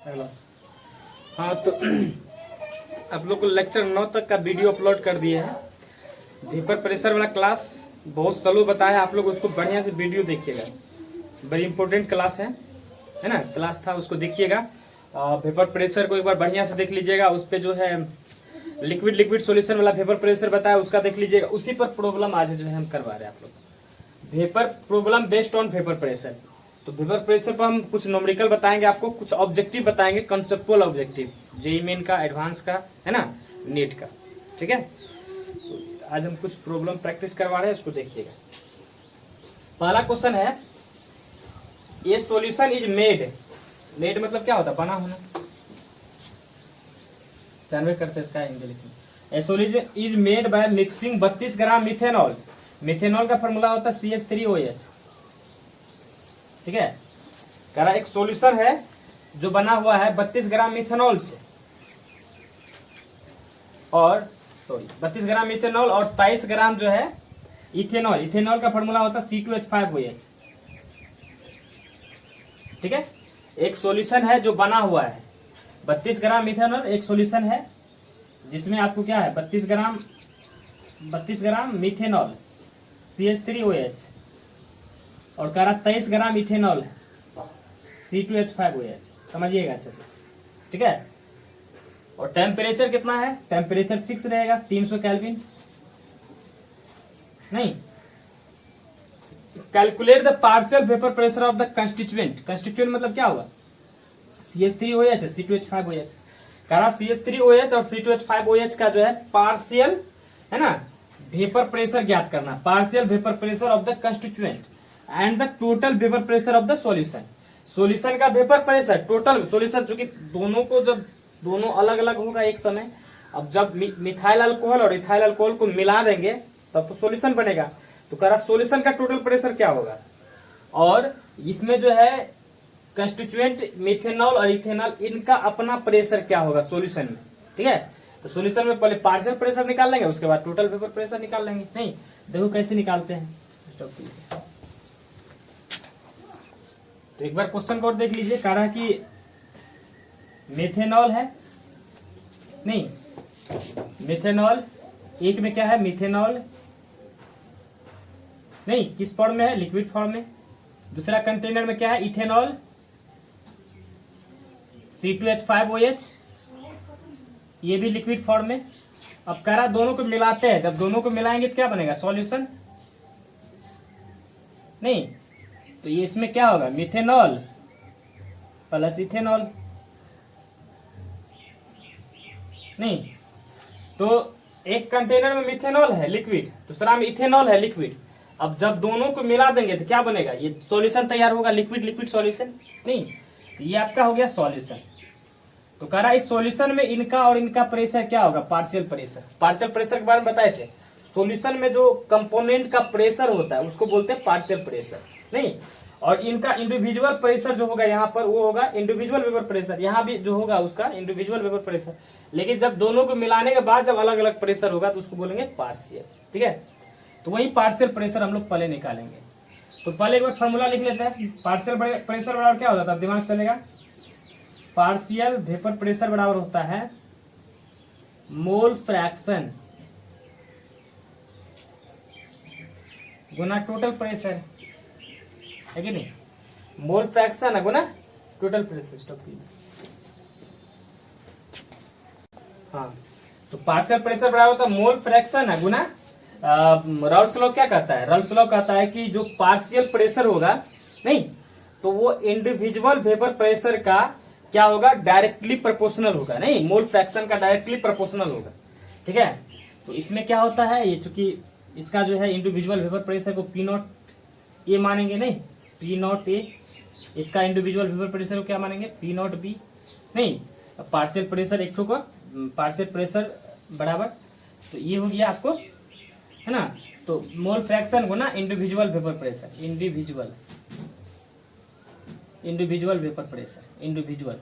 Hello. हाँ तो आप लोग को लेक्चर 9 तक का वीडियो अपलोड कर दिए हैं। वेपर प्रेशर वाला क्लास बहुत स्लो बताया, आप लोग उसको बढ़िया से वीडियो देखिएगा, बड़ी इंपॉर्टेंट क्लास है ना, क्लास था उसको देखिएगा। वेपर प्रेशर को एक बार बढ़िया से देख लीजिएगा, उस पर जो है लिक्विड सॉल्यूशन वाला वेपर प्रेशर बताया उसका देख लीजिएगा, उसी पर प्रॉब्लम आज जो है हम करवा रहे हैं आप लोग। Vapour problem based on vapour pressure. तो वेपर प्रेशर पर हम कुछ न्यूमेरिकल बताएंगे आपको, कुछ ऑब्जेक्टिव बताएंगे, कंसेप्चुअल ऑब्जेक्टिव, जेईई मेन का, एडवांस का, है ना, नीट का। ठीक है, तो आज हम कुछ प्रॉब्लम प्रैक्टिस करवा रहे हैं, इसको देखिएगा। पहला क्वेश्चन है, ये सॉल्यूशन इज मेड मतलब क्या होता है? बना होना, जानवे करते हैं इसका इंग्लिश में। ए solution is made by mixing 32 gram methanol. Methanol का फॉर्मूला होता है CH3OH। ठीक है, कह रहा एक सॉल्यूशन है जो बना हुआ है 32 ग्राम मिथेनॉल से, और 32 ग्राम मिथेनॉल और 23 ग्राम जो है इथेनॉल। इथेनॉल का फॉर्मूला होता है C2H5OH। ठीक है, एक सॉल्यूशन है जो बना हुआ है 32 ग्राम मिथेनॉल, एक सॉल्यूशन है जिसमें आपको क्या है 32 ग्राम मिथेनॉल CH3OH, और कह रहा 23 ग्राम इथेनॉल है C2H5OH। समझिएगा अच्छे से। ठीक है, और टेम्परेचर कितना है? टेम्परेचर फिक्स रहेगा 300 केल्विन। नहीं, calculate the partial vapour pressure of the constituent. Constituent मतलब क्या हुआ? CH3OH C2H5OH। कह रहा CH3OH और C2H5OH का जो है पार्शियल, है ना, वेपर प्रेशर ज्ञात करना। Partial vapour pressure of the constituent and the total vapour pressure of the solution. Solution का वेपर प्रेशर, टोटल सॉल्यूशन, चूंकि दोनों को जब दोनों अलग अलग होगा एक समय, अब जब मिथाइल अल्कोहल और इथाइल अल्कोहल को मिला देंगे तब तो सॉल्यूशन बनेगा। तो कह रहा सॉल्यूशन का टोटल प्रेशर क्या होगा, और इसमें जो है कंस्टिट्यूएंट मिथेनॉल और इथेनॉल, इनका अपना प्रेशर क्या होगा सॉल्यूशन में। ठीक है, तो सॉल्यूशन में पहले पार्शियल प्रेशर निकाल लेंगे, उसके बाद टोटल वेपर प्रेशर निकाल लेंगे। नहीं, देखो कैसे निकालते हैं। तो एक बार क्वेश्चन को और देख लीजिए। कह रहा कि मिथेनॉल है, नहीं, मिथेनॉल एक में क्या है, मिथेनॉल नहीं, किस फॉर्म में है? लिक्विड फॉर्म में। दूसरा कंटेनर में क्या है? इथेनॉल C2H5OH, ये भी लिक्विड फॉर्म में। अब कह रहा दोनों को मिलाते हैं, जब दोनों को मिलाएंगे तो क्या बनेगा? सॉल्यूशन। नहीं, तो ये इसमें क्या होगा? Methanol plus ethanol. नहीं, तो एक कंटेनर में मिथेनॉल है लिक्विड, दूसरा में इथेनॉल है लिक्विड। अब जब दोनों को मिला देंगे तो क्या बनेगा? ये सॉल्यूशन तैयार होगा, लिक्विड सॉल्यूशन। नहीं, ये आपका हो गया सॉल्यूशन। तो कह रहा इस सॉल्यूशन में इनका और इनका प्रेशर क्या होगा? Partial pressure. पार्शियल प्रेशर के बारे में बताए थे, सॉल्यूशन में जो कंपोनेंट का प्रेशर होता है उसको बोलते हैं पार्शियल प्रेशर। नहीं, और इनका इंडिविजुअल प्रेशर जो होगा यहाँ पर वो होगा इंडिविजुअल वेपर प्रेशर। यहाँ भी जो होगा उसका इंडिविजुअल वेपर प्रेशर, लेकिन जब दोनों को मिलाने के बाद जब अलग अलग प्रेशर होगा तो उसको बोलेंगे पार्शियल। ठीक है, तो वही पार्शियल प्रेशर हम लोग पहले निकालेंगे। तो पहले एक बार फॉर्मूला लिख लेते हैं। पार्शियल प्रेशर बराबर क्या होता है, दिमाग चलेगा। पार्शियल वेपर प्रेशर बराबर होता है मोल फ्रैक्शन गुना टोटल प्रेशर, है कि नहीं? मोल फ्रैक्शन है गुना टोटल प्रेशर। स्टॉप कीजिए। हाँ, तो पार्शियल प्रेशर बराबर होता है मोल फ्रैक्शन है गुना राउल्स लॉ क्या कहता है? राउल्स लॉ कहता है कि जो पार्शियल प्रेशर होगा, नहीं, तो वो इंडिविजुअल वेपर प्रेशर का क्या होगा? डायरेक्टली प्रोपोर्शनल होगा। नहीं, मोल फ्रैक्शन का डायरेक्टली प्रोपोर्शनल होगा। ठीक है, तो इसमें क्या होता है, ये चूंकि इसका जो है इंडिविजुअल वेपर प्रेशर को P0A मानेंगे, नहीं, P0A। इसका इंडिविजुअल वेपर प्रेशर को क्या मानेंगे? P0B। नहीं, पार्शियल प्रेशर एक को पार्शियल प्रेशर बराबर, तो ये हो गया आपको, है ना। तो मोल फ्रैक्शन को ना individual vapour pressure, individual vapour pressure, individual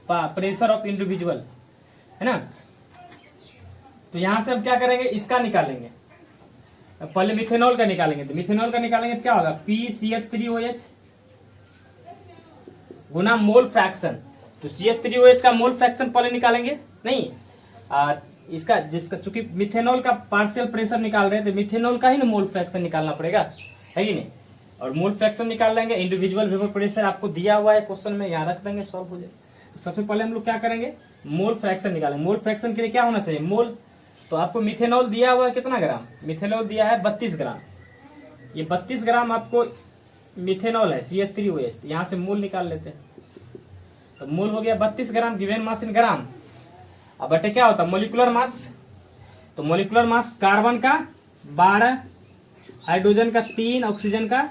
pressure of individual, है ना। तो यहां से हम क्या करेंगे? इसका निकालेंगे। पहले मिथेनॉल का निकालेंगे, तो मिथेनॉल का निकालेंगे तो क्या होगा? PCH3OH गुना मोल फ्रैक्शन। तो CH3OH का मोल फ्रैक्शन पहले निकालेंगे, नहीं इसका जिसका चूंकि मिथेनॉल का पार्शियल प्रेशर निकाल रहे हैं तो मिथेनॉल का ही ना मोल फ्रैक्शन निकालना पड़ेगा, है कि नहीं। और मोल फ्रैक्शन निकाल लेंगे, इंडिविजुअल वेपर प्रेशर आपको दिया हुआ है क्वेश्चन में, यहाँ रख देंगे, सॉल्व हो जाए। तो सबसे पहले हम लोग क्या करेंगे, मोल फ्रैक्शन निकालेंगे। मोल फ्रैक्शन के लिए क्या होना चाहिए, मोल। तो आपको मिथेनॉल दिया हुआ है कितना ग्राम, मिथेनॉल दिया है 32 ग्राम। ये 32 ग्राम आपको मिथेनॉल है CH3OH, यहाँ से मोल निकाल लेते हैं। तो मोल हो गया 32 ग्राम, गिवन मास इन ग्राम। अब बटे क्या होता है मोलिकुलर मास, तो मोलिकुलर मास कार्बन का 12, हाइड्रोजन का 3, ऑक्सीजन का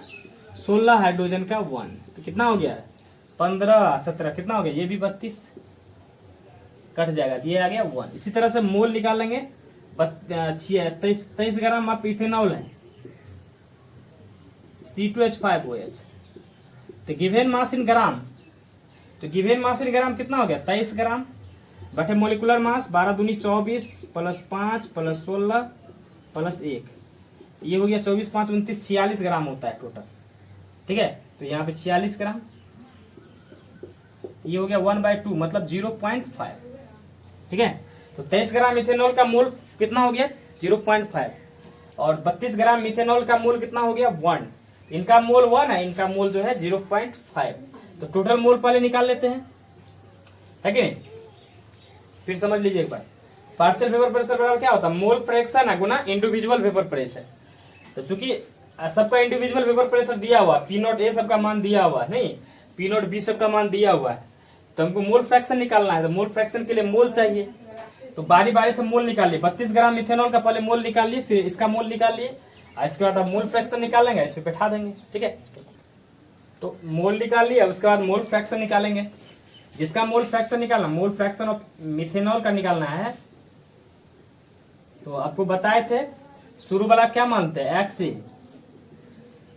16, हाइड्रोजन का 1, तो कितना हो गया 15, 17, कितना हो गया, ये भी 32 कट जाएगा, ये आ गया 1। इसी तरह से मोल निकाल लेंगे, 23 ग्राम आप इथेनॉल है C2H5OH। तो गिवन मास इन ग्राम, तो गिवन मास इन ग्राम कितना हो गया 23 ग्राम, बटे मोलिकुलर मास 12 दूनी 24 प्लस 5 प्लस 16 प्लस 1, ये हो गया 24 5 29 46 ग्राम होता है टोटल, ठीक है। तो यहाँ पे 46 ग्राम, ये हो गया 1/2 मतलब 0.5, ठीक है। तो 23 ग्राम इथेनॉल का मोल कितना हो गया 0.5, और 32 ग्राम मिथेनॉल का मोल कितना हो गया 1। इनका मोल 1 है, इनका मोल जो है 0.5। तो टोटल मोल पहले निकाल लेते हैं, है कि नहीं। फिर समझ लीजिए एक बार, पार्शियल वेपर प्रेशर बराबर क्या होता है, मोल फ्रैक्शन है गुना इंडिविजुअल वेपर प्रेशर। तो चूंकि सबका इंडिविजुअल वेपर प्रेशर दिया हुआ, P0A सबका मान दिया हुआ है, नहीं P0B सबका मान दिया हुआ है, तो हमको मोल फ्रैक्शन निकालना है। तो मोल फ्रैक्शन के लिए मोल चाहिए, तो बारी बारी से मोल निकालिए। 32 ग्राम मिथेनॉल का पहले मोल निकालिए, फिर इसका मोल निकालिए, इसके बाद आप मोल फ्रैक्शन निकालेंगे, इस पे बैठा देंगे, ठीक है। तो मोल निकाल लिया, उसके बाद मोल फ्रैक्शन निकालेंगे। जिसका मोल फ्रैक्शन निकालना, मोल फ्रैक्शन ऑफ मिथेनॉल का निकालना है, तो आपको बताए थे शुरू वाला क्या मानते हैं XA।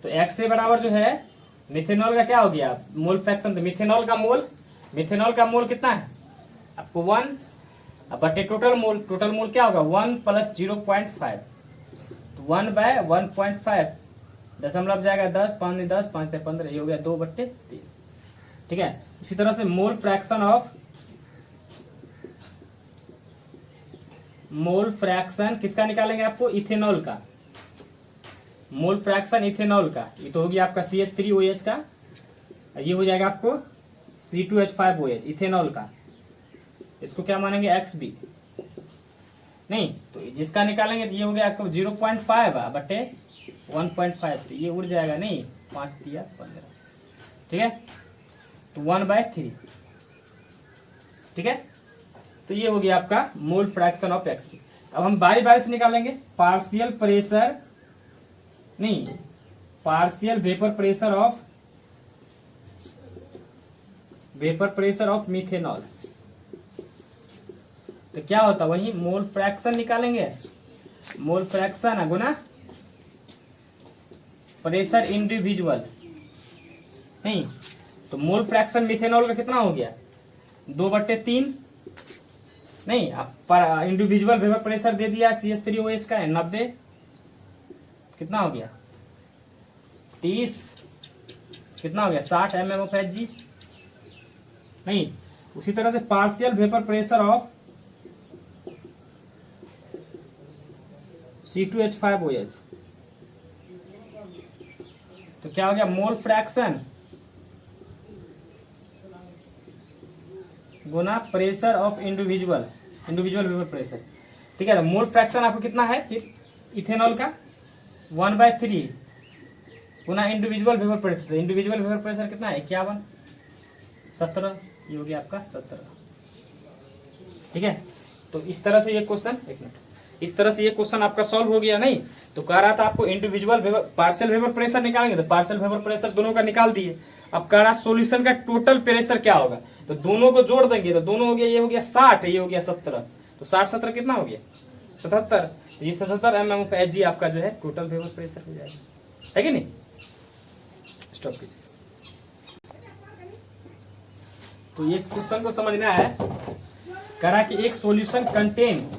तो XA बराबर जो है मिथेनॉल का क्या हो गया मोल फ्रैक्शन, तो मिथेनॉल का मोल कितना है आपको 1, बटे टोटल मोल क्या होगा 1 प्लस 0.5, तो 1/1.5, दशमलव जाएगा 10, 5 10, 5 15, ये हो गया 2/3, ठीक है। इसी तरह से मोल फ्रैक्शन किसका निकालेंगे आपको, इथेनॉल का। मोल फ्रैक्शन इथेनॉल का, ये तो हो गया आपका CH3OH का, ये हो जाएगा आपको C2H5OH इथेनॉल का। इसको क्या मानेंगे XB, नहीं तो जिसका निकालेंगे तो ये हो गया आपको 0.5 बटे 1.5, तो ये उड़ जाएगा, नहीं 5 दिया 15, ठीक है। तो 1/3, ठीक है। तो ये हो गया आपका मोल फ्रैक्शन ऑफ XB। अब हम बारी बारी से निकालेंगे, partial vapour pressure of methanol. तो क्या होता है वही मोल फ्रैक्शन निकालेंगे, मोल फ्रैक्शन है गुना प्रेशर इंडिविजुअल, नहीं तो मोल फ्रैक्शन मिथेनॉल का कितना हो गया 2/3, नहीं आप इंडिविजुअल वेपर प्रेशर दे दिया CH3OH का है 90, कितना हो गया 30, कितना हो गया 60 mmHg, नहीं उसी तरह से partial vapour pressure of C2H5OH, तो क्या हो गया mole fraction Guna pressure of individual vapour pressure, ठीक है। तो मोल फ्रैक्शन आपको कितना है फिर इथेनॉल का 1/3 गुना individual vapour pressure. Individual vapour pressure कितना है 51, 17, ये हो गया आपका 17, ठीक है। तो इस तरह से ये क्वेश्चन, एक मिनट, इस तरह से ये क्वेश्चन आपका सॉल्व हो गया, नहीं तो कह रहा था आपको इंडिविजुअल पार्शियल वेपर प्रेशर निकालेंगे, तो पार्शियल वेपर प्रेशर दोनों का निकाल दिए। अब कह रहा सॉल्यूशन का टोटल प्रेशर क्या होगा, तो दोनों को जोड़ देंगे, तो दोनों हो गया, ये हो गया 60, ये हो गया 17, तो 60 17 कितना हो गया 77, तो ये 77 mmHg आपका जो है टोटल वेपर प्रेशर हो जाएगा, है कि नहीं। स्टॉप कीजिए। तो ये क्वेश्चन को समझना है, कह रहा कि एक सॉल्यूशन कंटेन,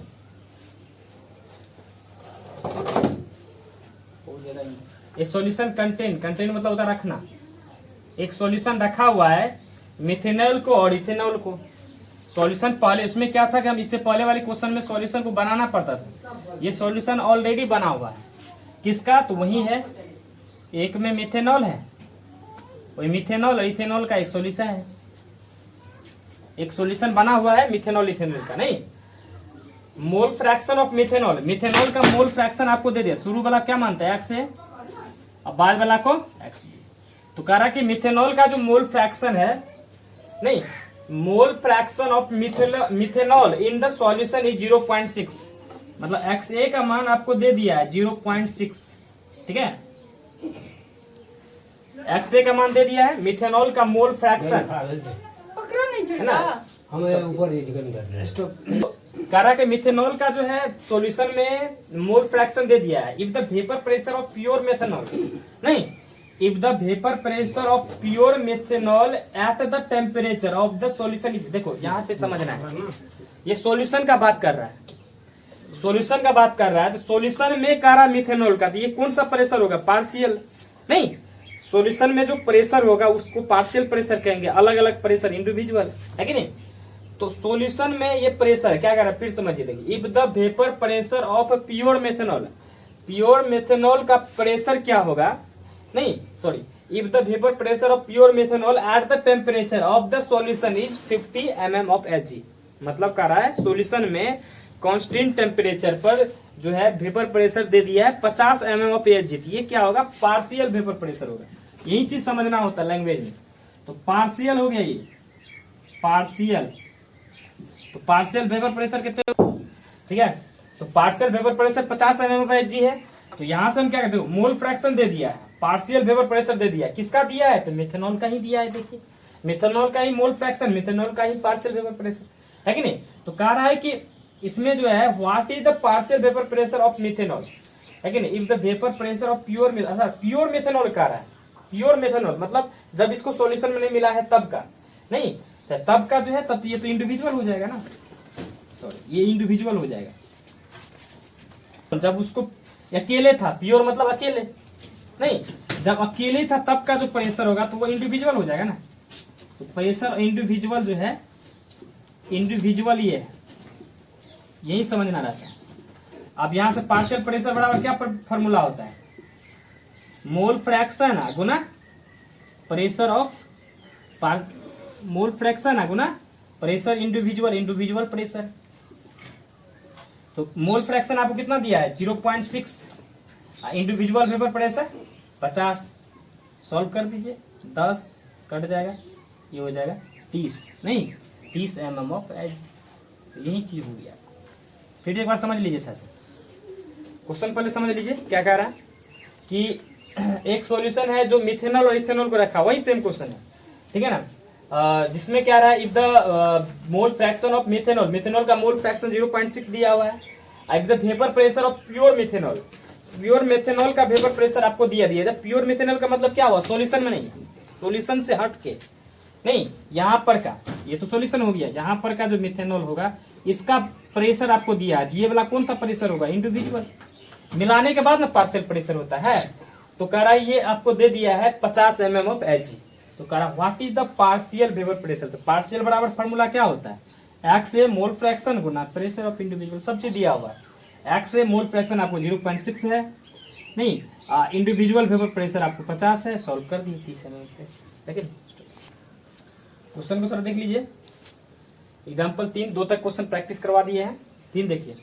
ये सॉल्यूशन कंटेन मतलब होता है रखना, एक सॉल्यूशन रखा हुआ है मिथेनॉल को और इथेनॉल को। सॉल्यूशन पहले इसमें क्या था कि हम इससे पहले वाले क्वेश्चन में सॉल्यूशन को बनाना पड़ता था, ये सॉल्यूशन ऑलरेडी बना हुआ है। किसका? तो वही है, एक में मिथेनॉल है, वही मिथेनॉल और इथेनॉल का एक सॉल्यूशन है, एक सॉल्यूशन बना हुआ है मिथेनॉल इथेनॉल का। नहीं, मोल फ्रैक्शन ऑफ मिथेनॉल, मिथेनॉल का मोल फ्रैक्शन आपको दे दिया। शुरू वाला क्या मानता है? एक्स है, अब बाद वाला को एक्स। तो कह रहा कि मिथेनॉल का जो मोल फ्रैक्शन है, नहीं, मोल fraction of methanol in the solution is 0.6, मतलब XA का मान आपको दे दिया है 0.6, ठीक है। XA का मान दे दिया है, मिथेनॉल का मोल फ्रैक्शन है ना, हमें ऊपर कह रहा कि मिथेनॉल का जो है सॉल्यूशन में मोल फ्रैक्शन दे दिया है। If the vapour pressure of pure methanol, नहीं, if the vapour pressure of pure methanol at the temperature of the solution, देखो यहाँ पे समझना है, ये सॉल्यूशन का बात कर रहा है, सॉल्यूशन का बात कर रहा है। तो सॉल्यूशन में कह रहा मिथेनॉल का, तो ये कौन सा प्रेशर होगा? पार्शियल। नहीं, सॉल्यूशन में जो प्रेशर होगा उसको पार्शियल प्रेशर कहेंगे, अलग अलग प्रेशर, इंडिविजुअल, है कि नहीं। तो सॉल्यूशन में ये प्रेशर क्या कर रहा है, फिर समझिए। देखिए, if the vapour pressure of pure methanol, pure methanol का प्रेशर क्या होगा? नहीं, sorry, if the vapour pressure of pure methanol at the temperature of the solution is 50 mm of Hg, मतलब कह रहा है सॉल्यूशन में कांस्टेंट टेम्परेचर पर जो है वेपर प्रेशर दे दिया है 50 mm ऑफ Hg। ये क्या होगा? पार्शियल वेपर प्रेशर होगा। यही चीज समझना होता है लैंग्वेज में। तो पार्शियल हो गया ये, पार्शियल। तो पार्शियल वेपर प्रेशर कितने, ठीक है। तो partial vapour pressure 50 mm of Hg है। तो यहां से हम क्या कहते हैं, मोल फ्रैक्शन दे दिया है, पार्शियल वेपर प्रेशर दे दिया है। किसका दिया है? तो मिथेनॉल का ही दिया है। देखिए, मिथेनॉल का ही मोल फ्रैक्शन, मिथेनॉल का ही पार्शियल वेपर प्रेशर, है कि नहीं। तो कह रहा है कि इसमें जो है what is the partial vapour pressure of methanol, है कि नहीं। If the vapour pressure of pure, pure methanol कह रहा है, प्योर मिथेनॉल मतलब जब इसको सॉल्यूशन में नहीं मिला है तब का, नहीं, तो तब का जो है, तब ये तो इंडिविजुअल हो जाएगा ना, सॉरी, ये इंडिविजुअल हो जाएगा। जब उसको अकेले था, प्योर मतलब अकेले, नहीं, जब अकेले था तब का जो प्रेशर होगा तो वो इंडिविजुअल हो जाएगा ना। तो प्रेशर इंडिविजुअल जो है, इंडिविजुअल ये है, यही समझना रहता है। अब यहां से पार्शियल प्रेशर बराबर क्या फॉर्मूला होता है? Mole fraction Guna pressure of, mole fraction Guna pressure individual, individual pressure. तो मोल फ्रैक्शन आपको कितना दिया है? 0.6, इंडिविजुअल वेपर प्रेशर 50। सॉल्व कर दीजिए, 10 कट जाएगा, ये हो जाएगा 30, नहीं 30 mm ऑफ Hg। यही चीज हो गया। फिर एक बार समझ लीजिए अच्छा से, क्वेश्चन पहले समझ लीजिए क्या कह रहा है कि एक सॉल्यूशन है जो मिथेनॉल और इथेनॉल को रखा, वही सेम क्वेश्चन है, ठीक है ना। जिसमें क्या रहा है, if the mole fraction of methanol, methanol का मोल फ्रैक्शन 0.6 दिया हुआ है। If the vapour pressure of pure methanol, pure methanol का वेपर प्रेशर आपको दिया जब प्योर मिथेनॉल का मतलब क्या हुआ? सॉल्यूशन में नहीं, सॉल्यूशन से हट के, नहीं, यहाँ पर का, ये तो सॉल्यूशन हो गया, यहाँ पर का जो मिथेनॉल होगा इसका प्रेशर आपको दिया है। ये वाला कौन सा प्रेशर होगा? इंडिविजुअल। मिलाने के बाद ना पार्शियल प्रेशर होता है। तो कह रहा है ये आपको दे दिया है 50 mm ऑफ Hg। तो कह रहा what is the partial vapour pressure. तो पार्शियल बराबर फॉर्मूला क्या होता है? XA mole fraction Guna pressure of individual, सब चीज दिया हुआ है। XA मोल फ्रैक्शन आपको 0.6 है, नहीं, इंडिविजुअल वेपर प्रेशर आपको 50 है। सॉल्व कर दिए 30 mm। लेकिन क्वेश्चन को थोड़ा देख लीजिए। एग्जाम्पल 3, 2 तक क्वेश्चन प्रैक्टिस करवा दिए हैं। 3 देखिए,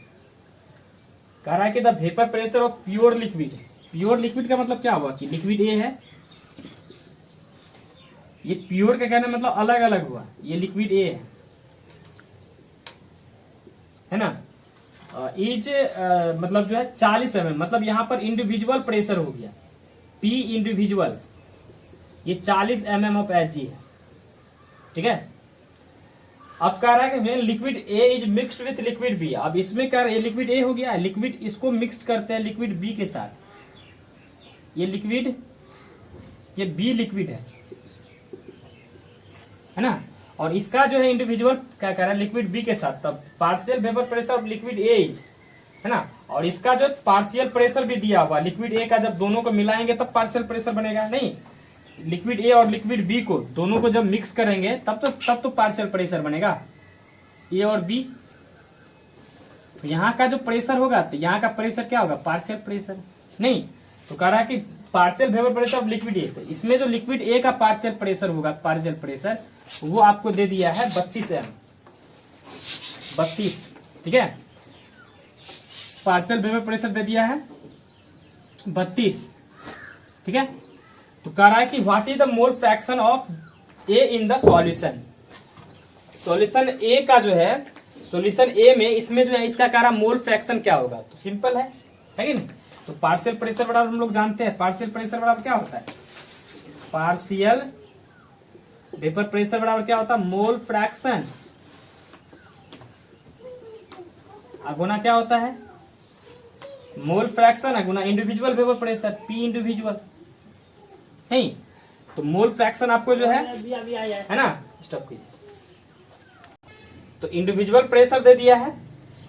कह रहा है कि the vapour pressure of pure liquid. Pure liquid का मतलब क्या हुआ कि लिक्विड ए है, ये प्योर का कहना मतलब अलग अलग हुआ, ये लिक्विड ए है ना। इज मतलब जो है 40 mm, मतलब यहां पर इंडिविजुअल प्रेशर हो गया, P इंडिविजुअल, ये 40 mm ऑफ Hg है, ठीक है। अब कह रहा है कि when liquid A is mixed with liquid B. अब इसमें क्या है, लिक्विड ए हो गया, लिक्विड इसको मिक्स करते हैं लिक्विड बी के साथ। ये लिक्विड, ये बी लिक्विड है ना, और इसका जो है इंडिविजुअल क्या कर रहा है लिक्विड बी के साथ, तब partial vapour pressure of liquid A is, है ना। और इसका जो पार्शियल प्रेशर भी दिया हुआ लिक्विड ए का, जब दोनों को मिलाएंगे तब पार्शियल प्रेशर बनेगा, नहीं। लिक्विड ए और लिक्विड बी को दोनों को जब मिक्स करेंगे तब तो पार्शियल प्रेशर बनेगा, ए और बी। तो यहाँ का जो प्रेशर होगा तो यहाँ का प्रेशर क्या होगा, पार्शियल प्रेशर। नहीं तो कह रहा है कि partial vapour pressure of liquid A, तो इसमें जो लिक्विड ए का पार्शियल प्रेशर होगा, पार्शियल प्रेशर वो आपको दे दिया है 32 m, 32, ठीक है। पार्शियल वेपर प्रेशर दे दिया है 32, ठीक है। तो कह रहा है कि what is the mole fraction of A in the solution. Solution A का जो है, सॉल्यूशन ए में इसमें जो है इसका कह रहा मोल फ्रैक्शन क्या होगा, तो सिंपल है कि नहीं। तो पार्शियल प्रेशर बराबर हम लोग जानते हैं, पार्शियल प्रेशर बराबर क्या होता है, पार्शियल वेपर प्रेशर बराबर क्या होता है, मोल फ्रैक्शन अगुना क्या होता है, मोल फ्रैक्शन अगुना individual vapour pressure, P individual. नहीं तो मोल फ्रैक्शन आपको जो है ना, स्टॉप कीजिए। तो इंडिविजुअल प्रेशर दे दिया है,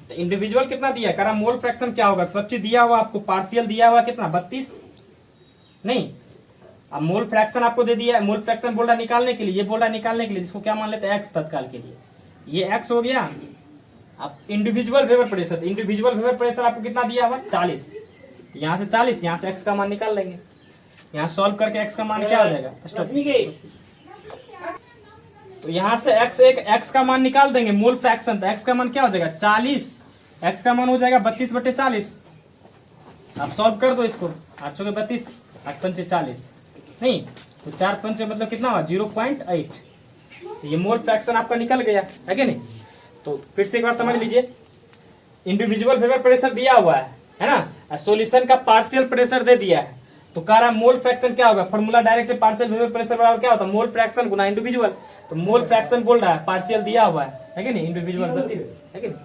तो इंडिविजुअल कितना दिया है, करा मोल फ्रैक्शन क्या होगा, सब चीज दिया हुआ आपको, पार्शियल दिया हुआ कितना 32। नहीं अब मोल फ्रैक्शन आपको दे दिया है, मोल फ्रैक्शन बोल रहा निकालने के लिए, ये बोल रहा निकालने के लिए, जिसको क्या मान लेते हैं एक्स तत्काल के लिए, ये एक्स हो गया। अब individual vapour pressure, individual vapour pressure आपको कितना दिया हुआ 40, यहाँ से 40, यहाँ से एक्स का मान निकाल लेंगे, यहाँ सॉल्व करके एक्स का मान क्या हो जाएगा, तो यहाँ से एक्स का मान निकाल देंगे, मोल फ्रैक्शन, तो एक्स का मान क्या हो जाएगा 40, एक्स का मान हो जाएगा 32/40। आप सॉल्व कर दो इसको, 8 चौके 32, 8 पंचे 40, नहीं तो 4 पंचे मतलब कितना हुआ 0.8। तो ये मोल फ्रैक्शन आपका निकल गया है कि नहीं। तो फिर से एक बार समझ लीजिए, इंडिविजुअल वेपर प्रेशर दिया हुआ है ना, सॉल्यूशन का पार्शियल प्रेशर दे दिया है, तो कह रहा मोल फ्रैक्शन क्या होगा, formula direct partial vapour pressure बराबर क्या होता है, मोल फ्रैक्शन गुना इंडिविजुअल। तो मोल फ्रैक्शन बोल रहा है पार्शियल दिया हुआ है कि नहीं, इंडिविजुअल 32 है कि नहीं।